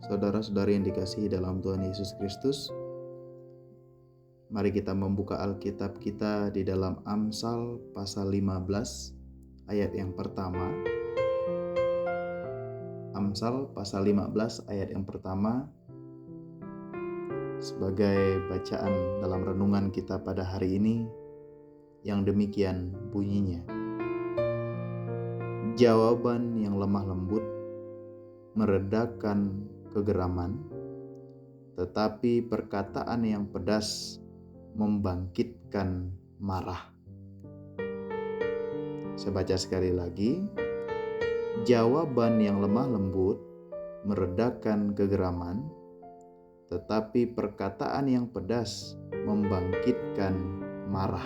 Saudara-saudari yang dikasihi dalam Tuhan Yesus Kristus, mari kita membuka Alkitab kita di dalam Amsal pasal 15 ayat yang pertama. Amsal pasal 15 ayat yang pertama sebagai bacaan dalam renungan kita pada hari ini yang demikian bunyinya. Jawaban yang lemah lembut meredakan kegeraman, tetapi perkataan yang pedas membangkitkan marah. Saya baca sekali lagi. Jawaban yang lemah lembut meredakan kegeraman, tetapi perkataan yang pedas membangkitkan marah.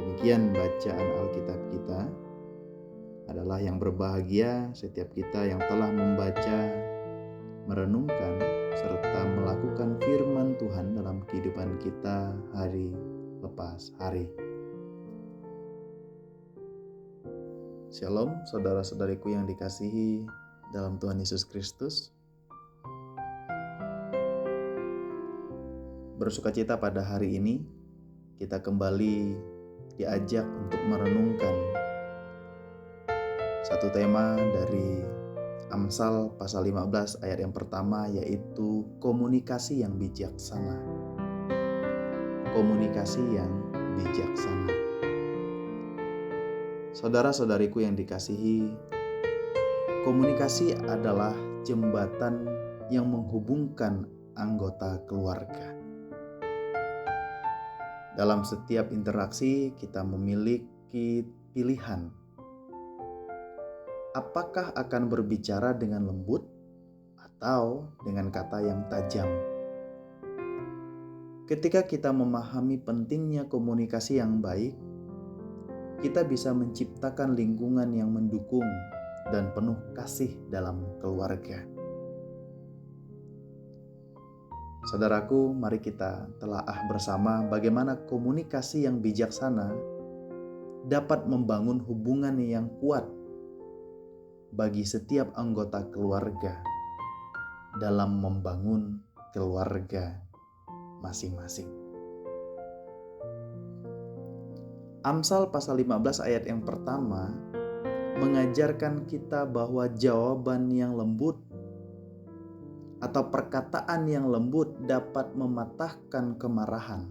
Demikian bacaan Alkitab kita. Adalah yang berbahagia setiap kita yang telah membaca, merenungkan, serta melakukan firman Tuhan dalam kehidupan kita hari lepas hari. Shalom saudara-saudariku yang dikasihi dalam Tuhan Yesus Kristus. Bersukacita pada hari ini kita kembali diajak untuk merenungkan satu tema dari Amsal pasal 15 ayat yang pertama, yaitu komunikasi yang bijaksana. Komunikasi yang bijaksana. Saudara-saudariku yang dikasihi, komunikasi adalah jembatan yang menghubungkan anggota keluarga. Dalam setiap interaksi kita memiliki pilihan. Apakah akan berbicara dengan lembut atau dengan kata yang tajam? Ketika kita memahami pentingnya komunikasi yang baik, kita bisa menciptakan lingkungan yang mendukung dan penuh kasih dalam keluarga. Saudaraku, mari kita telaah bersama bagaimana komunikasi yang bijaksana dapat membangun hubungan yang kuat bagi setiap anggota keluarga dalam membangun keluarga masing-masing. Amsal pasal 15 ayat yang pertama mengajarkan kita bahwa jawaban yang lembut atau perkataan yang lembut dapat mematahkan kemarahan.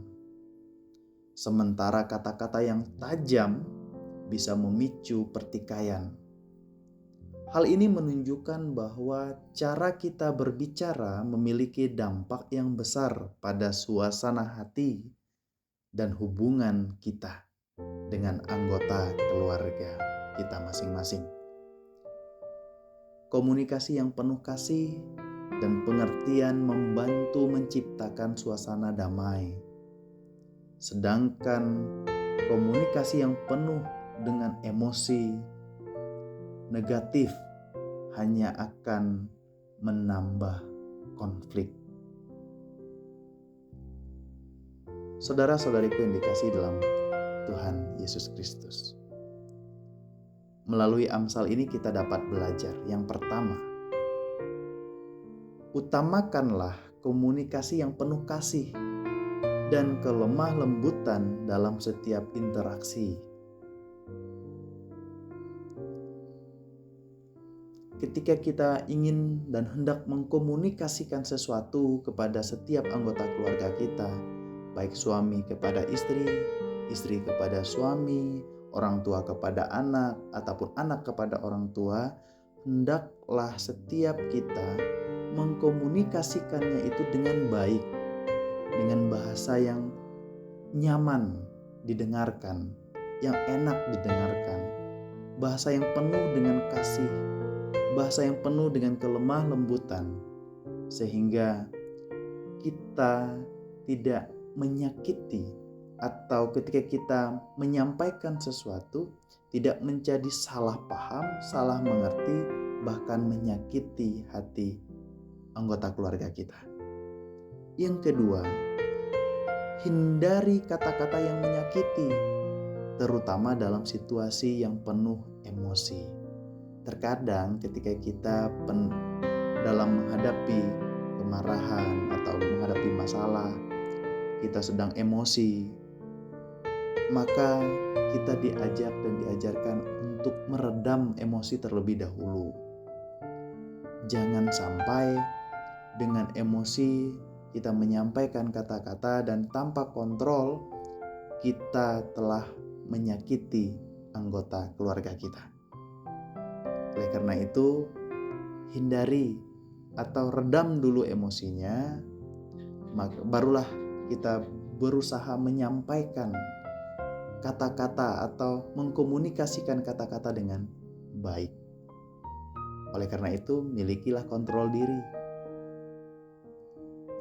Sementara kata-kata yang tajam bisa memicu pertikaian. Hal ini menunjukkan bahwa cara kita berbicara memiliki dampak yang besar pada suasana hati dan hubungan kita dengan anggota keluarga kita masing-masing. Komunikasi yang penuh kasih dan pengertian membantu menciptakan suasana damai. Sedangkan komunikasi yang penuh dengan emosi negatif hanya akan menambah konflik. Saudara-saudariku yang dikasihi dalam Tuhan Yesus Kristus. Melalui Amsal ini kita dapat belajar. Yang pertama, utamakanlah komunikasi yang penuh kasih dan kelemah lembutan dalam setiap interaksi. Ketika kita ingin dan hendak mengkomunikasikan sesuatu kepada setiap anggota keluarga kita, baik suami kepada istri, istri kepada suami, orang tua kepada anak, ataupun anak kepada orang tua, hendaklah setiap kita mengkomunikasikannya itu dengan baik, dengan bahasa yang nyaman didengarkan, yang enak didengarkan, bahasa yang penuh dengan kasih, bahasa yang penuh dengan kelemah lembutan, sehingga kita tidak menyakiti atau ketika kita menyampaikan sesuatu tidak menjadi salah paham, salah mengerti, bahkan menyakiti hati anggota keluarga kita. Yang kedua, hindari kata-kata yang menyakiti, terutama dalam situasi yang penuh emosi. Terkadang ketika kita dalam menghadapi kemarahan atau menghadapi masalah, kita sedang emosi, maka kita diajak dan diajarkan untuk meredam emosi terlebih dahulu. Jangan sampai dengan emosi kita menyampaikan kata-kata dan tanpa kontrol kita telah menyakiti anggota keluarga kita. Oleh karena itu, hindari atau redam dulu emosinya, maka barulah kita berusaha menyampaikan kata-kata atau mengkomunikasikan kata-kata dengan baik. Oleh karena itu, milikilah kontrol diri,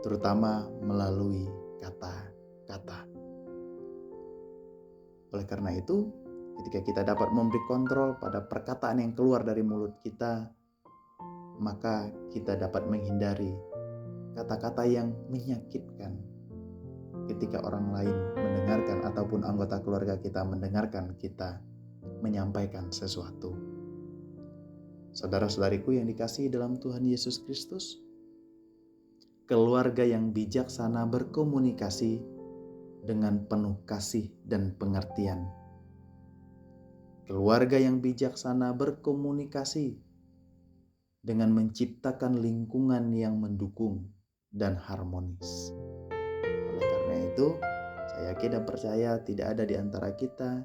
terutama melalui kata-kata. Oleh karena itu, ketika kita dapat memberi kontrol pada perkataan yang keluar dari mulut kita, maka kita dapat menghindari kata-kata yang menyakitkan ketika orang lain mendengarkan ataupun anggota keluarga kita mendengarkan kita menyampaikan sesuatu. Saudara-saudariku yang dikasihi dalam Tuhan Yesus Kristus, keluarga yang bijaksana berkomunikasi dengan penuh kasih dan pengertian. Keluarga yang bijaksana berkomunikasi dengan menciptakan lingkungan yang mendukung dan harmonis. Oleh karena itu, saya yakin dan percaya tidak ada di antara kita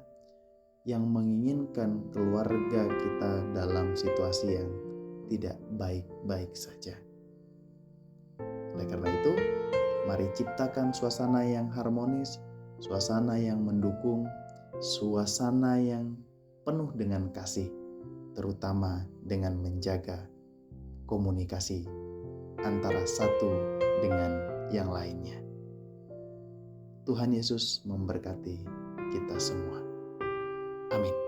yang menginginkan keluarga kita dalam situasi yang tidak baik-baik saja. Oleh karena itu, mari ciptakan suasana yang harmonis, suasana yang mendukung, suasana yang penuh dengan kasih, terutama dengan menjaga komunikasi antara satu dengan yang lainnya. Tuhan Yesus memberkati kita semua. Amin.